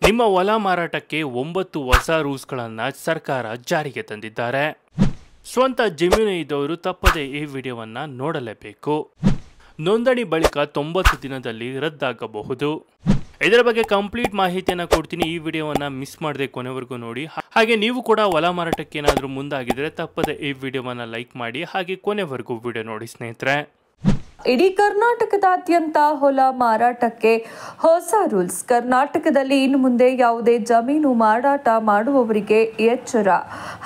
ನಿಮ್ಮ ಹೊಲ ಮಾರಾಟಕ್ಕೆ 9 ಹೊಸ ರೂಲ್ಸ್ಗಳನ್ನು ಸರ್ಕಾರ ಜಾರಿಗೆ ತಂದಿದ್ದಾರೆ. ಸ್ವಂತ ಜಮೀನು ಇದ್ದವರು ತಪ್ಪದೆ ಈ ವಿಡಿಯೋವನ್ನು ನೋಡಲೇಬೇಕು. ನೋಂದಣಿ ಬಳಿಕ 90 ದಿನದಲ್ಲಿ ರದ್ದಾಗಬಹುದು. ಇದರ ಬಗ್ಗೆ ಕಂಪ್ಲೀಟ್ ಮಾಹಿತಿಯನ್ನು ಕೊಡ್ತೀನಿ. ಈ ವಿಡಿಯೋವನ್ನು ಮಿಸ್ ಮಾಡದೆ ಕೊನೆವರೆಗೂ ನೋಡಿ. ಹಾಗೆ ನೀವು ಕೂಡ ಹೊಲ ಮಾರಾಟಕ್ಕೆ ಏನಾದರೂ ಮುಂದಾಗಿದ್ದರೆ ತಪ್ಪದೆ ಈ ವಿಡಿಯೋವನ್ನು ಲೈಕ್ ಮಾಡಿ. ಹಾಗೆ ಕೊನೆವರೆಗೂ ವಿಡಿಯೋ ನೋಡಿ ಸ್ನೇಹಿತರೆ. ಇಡೀ ಕರ್ನಾಟಕದಾದ್ಯಂತ ಹೊಲ ಮಾರಾಟಕ್ಕೆ ಹೊಸ ರೂಲ್ಸ್. ಕರ್ನಾಟಕದಲ್ಲಿ ಇನ್ನು ಮುಂದೆ ಯಾವುದೇ ಜಮೀನು ಮಾರಾಟ ಮಾಡುವವರಿಗೆ ಎಚ್ಚರ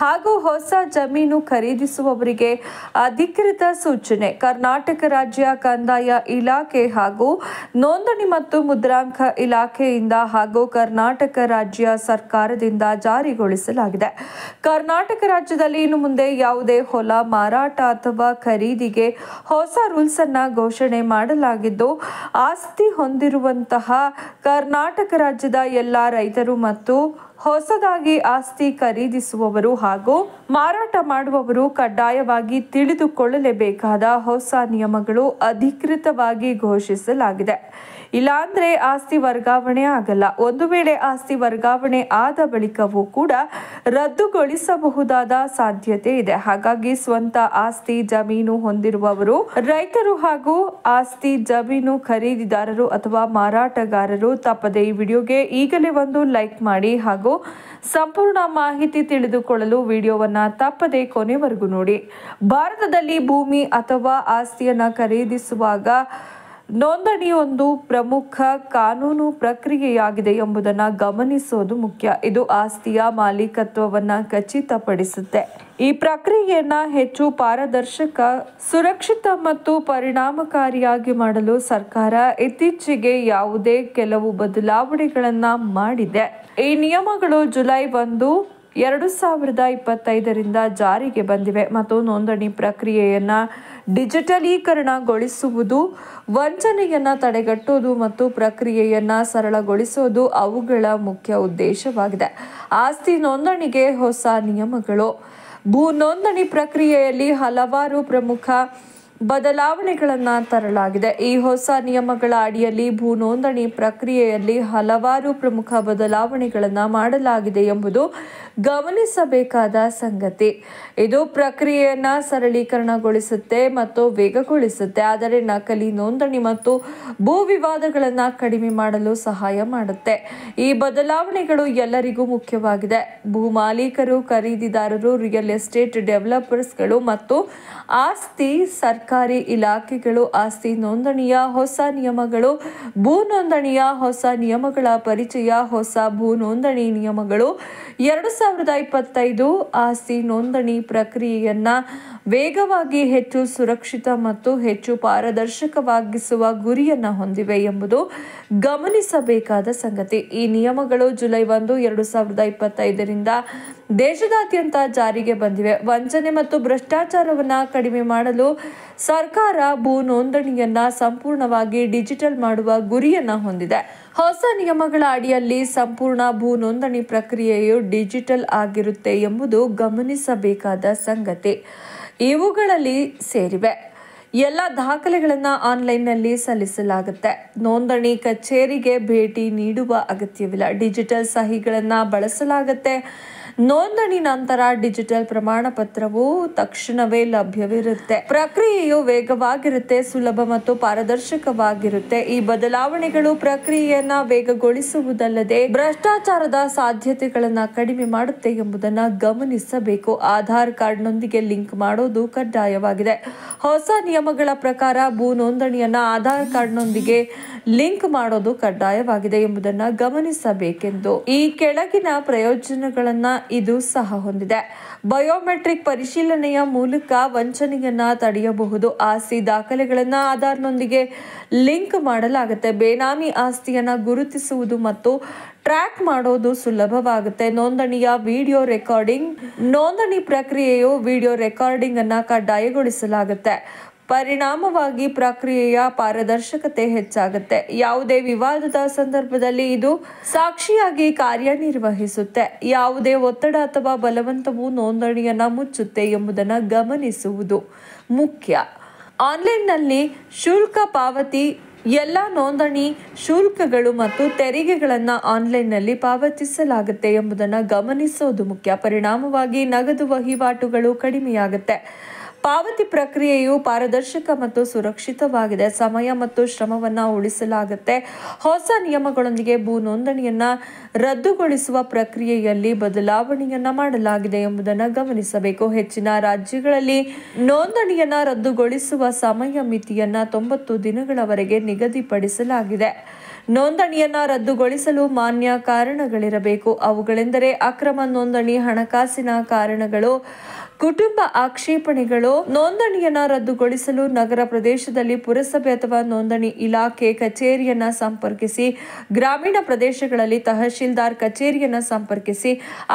ಹಾಗೂ ಹೊಸ ಜಮೀನು ಖರೀದಿಸುವವರಿಗೆ ಅಧಿಕೃತ ಸೂಚನೆ. ಕರ್ನಾಟಕ ರಾಜ್ಯ ಕಂದಾಯ ಇಲಾಖೆ ಹಾಗೂ ನೋಂದಣಿ ಮತ್ತು ಮುದ್ರಾಂಕ ಇಲಾಖೆಯಿಂದ ಹಾಗೂ ಕರ್ನಾಟಕ ರಾಜ್ಯ ಸರ್ಕಾರದಿಂದ ಜಾರಿಗೊಳಿಸಲಾಗಿದೆ. ಕರ್ನಾಟಕ ರಾಜ್ಯದಲ್ಲಿ ಇನ್ನು ಮುಂದೆ ಯಾವುದೇ ಹೊಲ ಮಾರಾಟ ಅಥವಾ ಖರೀದಿಗೆ ಹೊಸ ರೂಲ್ಸ್ ಅನ್ನ ಘೋಷಣೆ ಮಾಡಲಾಗಿದ್ದು, ಆಸ್ತಿ ಹೊಂದಿರುವಂತಹ ಕರ್ನಾಟಕ ರಾಜ್ಯದ ಎಲ್ಲ ರೈತರು ಮತ್ತು ಹೊಸದಾಗಿ ಆಸ್ತಿ ಖರೀದಿಸುವವರು ಹಾಗೂ ಮಾರಾಟ ಮಾಡುವವರು ಕಡ್ಡಾಯವಾಗಿ ತಿಳಿದುಕೊಳ್ಳಲೇಬೇಕಾದ ಹೊಸ ನಿಯಮಗಳು ಅಧಿಕೃತವಾಗಿ ಘೋಷಿಸಲಾಗಿದೆ. ಇಲ್ಲಾಂದ್ರೆ ಆಸ್ತಿ ವರ್ಗಾವಣೆ ಆಗಲ್ಲ. ಒಂದು ವೇಳೆ ಆಸ್ತಿ ವರ್ಗಾವಣೆ ಆದ ಬಳಿಕವೂ ಕೂಡ ರದ್ದುಗೊಳಿಸಬಹುದಾದ ಸಾಧ್ಯತೆ ಇದೆ. ಹಾಗಾಗಿ ಸ್ವಂತ ಆಸ್ತಿ ಜಮೀನು ಹೊಂದಿರುವವರು ರೈತರು ಹಾಗೂ ಆಸ್ತಿ ಜಮೀನು ಖರೀದಿದಾರರು ಅಥವಾ ಮಾರಾಟಗಾರರು ತಪ್ಪದೆ ಈ ವಿಡಿಯೋಗೆ ಈಗಲೇ ಒಂದು ಲೈಕ್ ಮಾಡಿ ಹಾಗೂ ಸಂಪೂರ್ಣ ಮಾಹಿತಿ ತಿಳಿದುಕೊಳ್ಳಲು ವಿಡಿಯೋವನ್ನ ತಪ್ಪದೆ ಕೊನೆವರೆಗೂ ನೋಡಿ. ಭಾರತದಲ್ಲಿ ಭೂಮಿ ಅಥವಾ ಆಸ್ತಿಯನ್ನ ಖರೀದಿಸುವಾಗ ನೋಂದಣಿ ಒಂದು ಪ್ರಮುಖ ಕಾನೂನು ಪ್ರಕ್ರಿಯೆಯಾಗಿದೆ ಎಂಬುದನ್ನು ಗಮನಿಸೋದು ಮುಖ್ಯ. ಇದು ಆಸ್ತಿಯ ಮಾಲೀಕತ್ವವನ್ನ ಖಚಿತಪಡಿಸುತ್ತೆ. ಈ ಪ್ರಕ್ರಿಯೆಯನ್ನ ಹೆಚ್ಚು ಪಾರದರ್ಶಕ, ಸುರಕ್ಷಿತ ಮತ್ತು ಪರಿಣಾಮಕಾರಿಯಾಗಿ ಮಾಡಲು ಸರ್ಕಾರ ಇತ್ತೀಚೆಗೆ ಯಾವುದೇ ಕೆಲವು ಬದಲಾವಣೆಗಳನ್ನ ಮಾಡಿದೆ. ಈ ನಿಯಮಗಳು ಜುಲೈ 1, 2025 ಜಾರಿಗೆ ಬಂದಿವೆ ಮತ್ತು ನೋಂದಣಿ ಪ್ರಕ್ರಿಯೆಯನ್ನ ಡಿಜಿಟಲೀಕರಣಗೊಳಿಸುವುದು, ವಂಚನೆಯನ್ನ ತಡೆಗಟ್ಟುವುದು ಮತ್ತು ಪ್ರಕ್ರಿಯೆಯನ್ನ ಸರಳಗೊಳಿಸುವುದು ಅವುಗಳ ಮುಖ್ಯ ಉದ್ದೇಶವಾಗಿದೆ. ಆಸ್ತಿ ನೋಂದಣಿಗೆ ಹೊಸ ನಿಯಮಗಳು. ಭೂ ನೋಂದಣಿ ಪ್ರಕ್ರಿಯೆಯಲ್ಲಿ ಹಲವಾರು ಪ್ರಮುಖ ಬದಲಾವಣೆಗಳನ್ನು ತರಲಾಗಿದೆ. ಈ ಹೊಸ ನಿಯಮಗಳ ಅಡಿಯಲ್ಲಿ ಭೂ ನೋಂದಣಿ ಪ್ರಕ್ರಿಯೆಯಲ್ಲಿ ಹಲವಾರು ಪ್ರಮುಖ ಬದಲಾವಣೆಗಳನ್ನು ಮಾಡಲಾಗಿದೆ ಎಂಬುದು ಗಮನಿಸಬೇಕಾದ ಸಂಗತಿ. ಇದು ಪ್ರಕ್ರಿಯೆಯನ್ನು ಸರಳೀಕರಣಗೊಳಿಸುತ್ತೆ ಮತ್ತು ವೇಗಗೊಳಿಸುತ್ತೆ, ಆದರೆ ನಕಲಿ ನೋಂದಣಿ ಮತ್ತು ಭೂ ವಿವಾದಗಳನ್ನು ಕಡಿಮೆ ಮಾಡಲು ಸಹಾಯ ಮಾಡುತ್ತೆ. ಈ ಬದಲಾವಣೆಗಳು ಎಲ್ಲರಿಗೂ ಮುಖ್ಯವಾಗಿದೆ. ಭೂ ಮಾಲೀಕರು, ಖರೀದಿದಾರರು, ರಿಯಲ್ ಎಸ್ಟೇಟ್ ಡೆವಲಪರ್ಸ್ಗಳು ಮತ್ತು ಆಸ್ತಿ ಸರ್ಕಾರಿ ಇಲಾಖೆಗಳು. ಆಸ್ತಿ ನೋಂದಣಿಯ ಹೊಸ ನಿಯಮಗಳು. ಭೂ ನೋಂದಣಿಯ ಹೊಸ ನಿಯಮಗಳ ಪರಿಚಯ. ಹೊಸ ಭೂ ನೋಂದಣಿ ನಿಯಮಗಳು 2025 ಆಸ್ತಿ ನೋಂದಣಿ ಪ್ರಕ್ರಿಯೆಯನ್ನ ವೇಗವಾಗಿ, ಹೆಚ್ಚು ಸುರಕ್ಷಿತ ಮತ್ತು ಹೆಚ್ಚು ಪಾರದರ್ಶಕವಾಗಿಸುವ ಗುರಿಯನ್ನ ಹೊಂದಿವೆ ಎಂಬುದು ಗಮನಿಸಬೇಕಾದ ಸಂಗತಿ. ಈ ನಿಯಮಗಳು ಜುಲೈ 1, 2025 ದೇಶದಾದ್ಯಂತ ಜಾರಿಗೆ ಬಂದಿವೆ. ವಂಚನೆ ಮತ್ತು ಭ್ರಷ್ಟಾಚಾರವನ್ನ ಕಡಿಮೆ ಮಾಡಲು ಸರ್ಕಾರ ಭೂ ನೋಂದಣಿಯನ್ನ ಸಂಪೂರ್ಣವಾಗಿ ಡಿಜಿಟಲ್ ಮಾಡುವ ಗುರಿಯನ್ನ ಹೊಂದಿದೆ. ಹೊಸ ನಿಯಮಗಳ ಅಡಿಯಲ್ಲಿ ಸಂಪೂರ್ಣ ಭೂ ನೋಂದಣಿ ಪ್ರಕ್ರಿಯೆಯು ಡಿಜಿಟಲ್ ಆಗಿರುತ್ತೆ ಎಂಬುದು ಗಮನಿಸಬೇಕಾದ ಸಂಗತಿ. ಇವುಗಳಲ್ಲಿ ಸೇರಿವೆ: ಎಲ್ಲ ದಾಖಲೆಗಳನ್ನು ಆನ್ಲೈನ್ನಲ್ಲಿ ಸಲ್ಲಿಸಲಾಗುತ್ತೆ. ನೋಂದಣಿ ಕಚೇರಿಗೆ ಭೇಟಿ ನೀಡುವ ಅಗತ್ಯವಿಲ್ಲ. ಡಿಜಿಟಲ್ ಸಹಿಗಳನ್ನು ಬಳಸಲಾಗುತ್ತೆ. ನೋಂದಣಿ ನಂತರ ಡಿಜಿಟಲ್ ಪ್ರಮಾಣ ಪತ್ರವು ತಕ್ಷಣವೇ ಲಭ್ಯವಿರುತ್ತೆ. ಪ್ರಕ್ರಿಯೆಯು ವೇಗವಾಗಿರುತ್ತೆ, ಸುಲಭ ಮತ್ತು ಪಾರದರ್ಶಕವಾಗಿರುತ್ತೆ. ಈ ಬದಲಾವಣೆಗಳು ಪ್ರಕ್ರಿಯೆಯನ್ನ ವೇಗಗೊಳಿಸುವುದಲ್ಲದೆ ಭ್ರಷ್ಟಾಚಾರದ ಸಾಧ್ಯತೆಗಳನ್ನ ಕಡಿಮೆ ಮಾಡುತ್ತೆ ಎಂಬುದನ್ನು ಗಮನಿಸಬೇಕು. ಆಧಾರ್ ಕಾರ್ಡ್ನೊಂದಿಗೆ ಲಿಂಕ್ ಮಾಡೋದು ಕಡ್ಡಾಯವಾಗಿದೆ. ಹೊಸ ನಿಯಮಗಳ ಪ್ರಕಾರ ಭೂ ನೋಂದಣಿಯನ್ನ ಆಧಾರ್ ಕಾರ್ಡ್ನೊಂದಿಗೆ ಲಿಂಕ್ ಮಾಡೋದು ಕಡ್ಡಾಯವಾಗಿದೆ ಎಂಬುದನ್ನು ಗಮನಿಸಬೇಕೆಂದು ಈ ಕೆಳಗಿನ ಪ್ರಯೋಜನಗಳನ್ನ ಇದು ಸಹ ಹೊಂದಿದೆ. ಬಯೋಮೆಟ್ರಿಕ್ ಪರಿಶೀಲನೆಯ ಮೂಲಕ ವಂಚನೆಯನ್ನ ತಡೆಯಬಹುದು. ಆಸ್ತಿ ದಾಖಲೆಗಳನ್ನ ಆಧಾರ್ನೊಂದಿಗೆ ಲಿಂಕ್ ಮಾಡಲಾಗುತ್ತೆ. ಬೇನಾಮಿ ಆಸ್ತಿಯನ್ನ ಗುರುತಿಸುವುದು ಮತ್ತು ಟ್ರ್ಯಾಕ್ ಮಾಡೋದು ಸುಲಭವಾಗುತ್ತೆ. ನೋಂದಣಿಯ ವಿಡಿಯೋ ರೆಕಾರ್ಡಿಂಗ್. ನೋಂದಣಿ ಪ್ರಕ್ರಿಯೆಯು ವಿಡಿಯೋ ರೆಕಾರ್ಡಿಂಗ್ ಅನ್ನ ಕಡ್ಡಾಯಗೊಳಿಸಲಾಗುತ್ತೆ. ಪರಿಣಾಮವಾಗಿ ಪ್ರಕ್ರಿಯೆಯ ಪಾರದರ್ಶಕತೆ ಹೆಚ್ಚಾಗುತ್ತೆ. ಯಾವುದೇ ವಿವಾದದ ಸಂದರ್ಭದಲ್ಲಿ ಇದು ಸಾಕ್ಷಿಯಾಗಿ ಕಾರ್ಯನಿರ್ವಹಿಸುತ್ತೆ. ಯಾವುದೇ ಒತ್ತಡ ಅಥವಾ ಬಲವಂತವು ನೋಂದಣಿಯನ್ನ ಮುಚ್ಚುತ್ತೆ ಎಂಬುದನ್ನು ಗಮನಿಸುವುದು ಮುಖ್ಯ. ಆನ್ಲೈನ್ನಲ್ಲಿ ಶುಲ್ಕ ಪಾವತಿ ಎಲ್ಲ ನೋಂದಣಿ ಶುಲ್ಕಗಳು ಮತ್ತು ತೆರಿಗೆಗಳನ್ನು ಆನ್ಲೈನ್ನಲ್ಲಿ ಪಾವತಿಸಲಾಗುತ್ತೆ ಎಂಬುದನ್ನು ಗಮನಿಸೋದು ಮುಖ್ಯ. ಪರಿಣಾಮವಾಗಿ ನಗದು ವಹಿವಾಟುಗಳು ಕಡಿಮೆಯಾಗುತ್ತೆ. ಪಾವತಿ ಪ್ರಕ್ರಿಯೆಯು ಪಾರದರ್ಶಕ ಮತ್ತು ಸುರಕ್ಷಿತವಾಗಿದೆ. ಸಮಯ ಮತ್ತು ಶ್ರಮವನ್ನು ಉಳಿಸಲಾಗುತ್ತೆ. ಹೊಸ ನಿಯಮಗಳೊಂದಿಗೆ ಭೂ ನೋಂದಣಿಯನ್ನು ರದ್ದುಗೊಳಿಸುವ ಪ್ರಕ್ರಿಯೆಯಲ್ಲಿ ಬದಲಾವಣೆಯನ್ನ ಮಾಡಲಾಗಿದೆ ಎಂಬುದನ್ನು ಗಮನಿಸಬೇಕು. ಹೆಚ್ಚಿನ ರಾಜ್ಯಗಳಲ್ಲಿ ನೋಂದಣಿಯನ್ನು ರದ್ದುಗೊಳಿಸುವ ಸಮಯ ಮಿತಿಯನ್ನ 90 ದಿನಗಳವರೆಗೆ ನಿಗದಿಪಡಿಸಲಾಗಿದೆ. ನೋಂದಣಿಯನ್ನು ರದ್ದುಗೊಳಿಸಲು ಮಾನ್ಯ ಕಾರಣಗಳಿರಬೇಕು. ಅವುಗಳೆಂದರೆ ಅಕ್ರಮ ನೋಂದಣಿ, ಹಣಕಾಸಿನ ಕಾರಣಗಳು, ಕುಟುಂಬ ಆಕ್ಷೇಪಣೆಗಳು. ನೋಂದಣಿಯನ್ನು ರದ್ದುಗೊಳಿಸಲು ನಗರ ಪ್ರದೇಶದಲ್ಲಿ ಪುರಸಭೆ ಅಥವಾ ನೋಂದಣಿ ಇಲಾಖೆ ಕಚೇರಿಯನ್ನು ಸಂಪರ್ಕಿಸಿ. ಗ್ರಾಮೀಣ ಪ್ರದೇಶಗಳಲ್ಲಿ ತಹಶೀಲ್ದಾರ್ ಕಚೇರಿಯನ್ನು ಸಂಪರ್ಕಿಸಿ.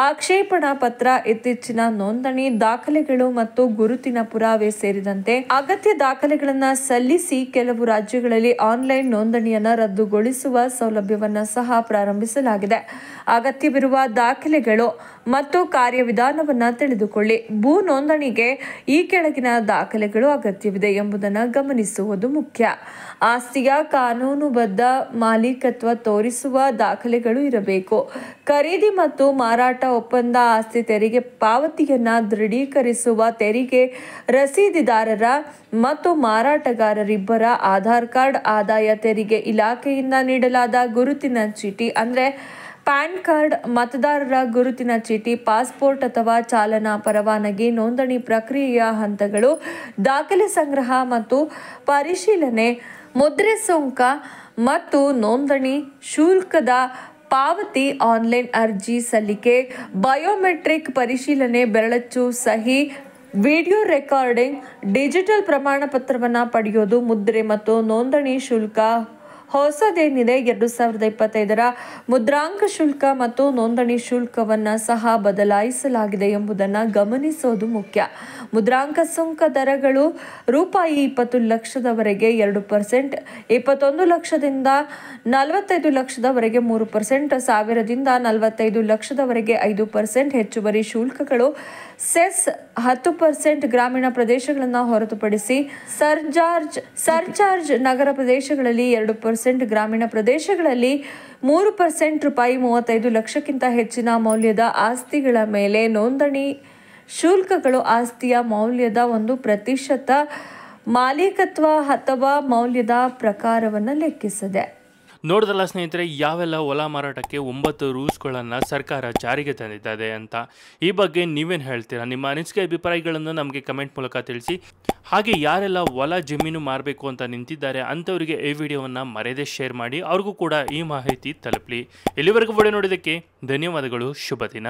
ಆಕ್ಷೇಪಣಾ ಪತ್ರ, ಇತ್ತೀಚಿನ ನೋಂದಣಿ ದಾಖಲೆಗಳು ಮತ್ತು ಗುರುತಿನ ಪುರಾವೆ ಸೇರಿದಂತೆ ಅಗತ್ಯ ದಾಖಲೆಗಳನ್ನು ಸಲ್ಲಿಸಿ. ಕೆಲವು ರಾಜ್ಯಗಳಲ್ಲಿ ಆನ್ಲೈನ್ ನೋಂದಣಿಯನ್ನು ರದ್ದುಗೊಳಿಸುವ ಸೌಲಭ್ಯವನ್ನು ಸಹ ಪ್ರಾರಂಭಿಸಲಾಗಿದೆ. ಅಗತ್ಯವಿರುವ ದಾಖಲೆಗಳು ಮತ್ತು ಕಾರ್ಯವಿಧಾನವನ್ನು ತಿಳಿದುಕೊಳ್ಳಿ. ಭೂ ನೋಂದಣಿಗೆ ಈ ಕೆಳಗಿನ ದಾಖಲೆಗಳು ಅಗತ್ಯವಿದೆ ಎಂಬುದನ್ನು ಗಮನಿಸುವುದು ಮುಖ್ಯ. ಆಸ್ತಿಯ ಕಾನೂನುಬದ್ಧ ಮಾಲೀಕತ್ವ ತೋರಿಸುವ ದಾಖಲೆಗಳು ಇರಬೇಕು. ಖರೀದಿ ಮತ್ತು ಮಾರಾಟ ಒಪ್ಪಂದ, ಆಸ್ತಿ ತೆರಿಗೆ ಪಾವತಿಯನ್ನು ದೃಢೀಕರಿಸುವ ತೆರಿಗೆ ರಸೀದಿದಾರರ ಮತ್ತು ಮಾರಾಟಗಾರರಿಬ್ಬರ ಆಧಾರ್ ಕಾರ್ಡ್, ಆದಾಯ ತೆರಿಗೆ ಇಲಾಖೆಯಿಂದ ನೀಡಲಾದ ಗುರುತಿನ ಚೀಟಿ ಅಂದರೆ ಪ್ಯಾನ್ ಕಾರ್ಡ್, ಮತದಾರರ ಗುರುತಿನ ಚೀಟಿ, ಪಾಸ್ಪೋರ್ಟ್ ಅಥವಾ ಚಾಲನಾ ಪರವಾನಗಿ. ನೋಂದಣಿ ಪ್ರಕ್ರಿಯೆಯ ಹಂತಗಳು: ದಾಖಲೆ ಸಂಗ್ರಹ ಮತ್ತು ಪರಿಶೀಲನೆ, ಮುದ್ರೆ ಸುಂಕ ಮತ್ತು ನೋಂದಣಿ ಶುಲ್ಕದ ಪಾವತಿ, ಆನ್ಲೈನ್ ಅರ್ಜಿ ಸಲ್ಲಿಕೆ, ಬಯೋಮೆಟ್ರಿಕ್ ಪರಿಶೀಲನೆ, ಬೆರಳಚ್ಚು ಸಹಿ, ವಿಡಿಯೋ ರೆಕಾರ್ಡಿಂಗ್, ಡಿಜಿಟಲ್ ಪ್ರಮಾಣ ಪತ್ರವನ್ನು ಪಡೆಯೋದು, ಮುದ್ರೆ ಮತ್ತು ನೋಂದಣಿ ಶುಲ್ಕ. ಹೊಸದೇನಿದೆ, 2025ರ ಮುದ್ರಾಂಕ ಶುಲ್ಕ ಮತ್ತು ನೋಂದಣಿ ಶುಲ್ಕವನ್ನು ಸಹ ಬದಲಾಯಿಸಲಾಗಿದೆ ಎಂಬುದನ್ನು ಗಮನಿಸೋದು ಮುಖ್ಯ. ಮುದ್ರಾಂಕ ಸುಂಕ ದರಗಳು: ರೂಪಾಯಿ 20 ಲಕ್ಷದವರೆಗೆ 2%, 21 ಲಕ್ಷದಿಂದ 45 ಲಕ್ಷದವರೆಗೆ 3%, 1000ದಿಂದ 45 ಲಕ್ಷದವರೆಗೆ 5%. ಹೆಚ್ಚುವರಿ ಶುಲ್ಕಗಳು: ಸೆಸ್ 10%, ಗ್ರಾಮೀಣ ಪ್ರದೇಶಗಳನ್ನು ಹೊರತುಪಡಿಸಿ. ಸರ್ಚಾರ್ಜ್ ನಗರ ಪ್ರದೇಶಗಳಲ್ಲಿ 2%, ಗ್ರಾಮೀಣ ಪ್ರದೇಶಗಳಲ್ಲಿ 3%. ರೂಪಾಯಿ 35 ಲಕ್ಷಕ್ಕಿಂತ ಹೆಚ್ಚಿನ ಮೌಲ್ಯದ ಆಸ್ತಿಗಳ ಮೇಲೆ ನೋಂದಣಿ ಶುಲ್ಕಗಳು ಆಸ್ತಿಯ ಮೌಲ್ಯದ 1% ಮಾಲೀಕತ್ವ ಅಥವಾ ಮೌಲ್ಯದ ಪ್ರಕಾರವನ್ನು ಲೆಕ್ಕಿಸದೆ. ನೋಡಿದ್ರಲ್ಲ ಸ್ನೇಹಿತರೆ, ಯಾವೆಲ್ಲ ಹೊಲ ಮಾರಾಟಕ್ಕೆ 9 ರೂಲ್ಸ್ಗಳನ್ನು ಸರ್ಕಾರ ಜಾರಿಗೆ ತಂದಿದ್ದಾರೆ ಅಂತ. ಈ ಬಗ್ಗೆ ನೀವೇನು ಹೇಳ್ತೀರಾ? ನಿಮ್ಮ ಅನಿಸಿಕೆ ಅಭಿಪ್ರಾಯಗಳನ್ನು ನಮಗೆ ಕಮೆಂಟ್ ಮೂಲಕ ತಿಳಿಸಿ. ಹಾಗೆ ಯಾರೆಲ್ಲ ಹೊಲ ಜಮೀನು ಮಾರಬೇಕು ಅಂತ ನಿಂತಿದ್ದಾರೆ ಅಂಥವರಿಗೆ ಈ ವಿಡಿಯೋವನ್ನು ಮರೆಯದೇ ಶೇರ್ ಮಾಡಿ. ಅವ್ರಿಗೂ ಕೂಡ ಈ ಮಾಹಿತಿ ತಲುಪಲಿ. ಇಲ್ಲಿವರೆಗೂ ವಿಡಿಯೋ ನೋಡಿದ್ದಕ್ಕೆ ಧನ್ಯವಾದಗಳು. ಶುಭ ದಿನ.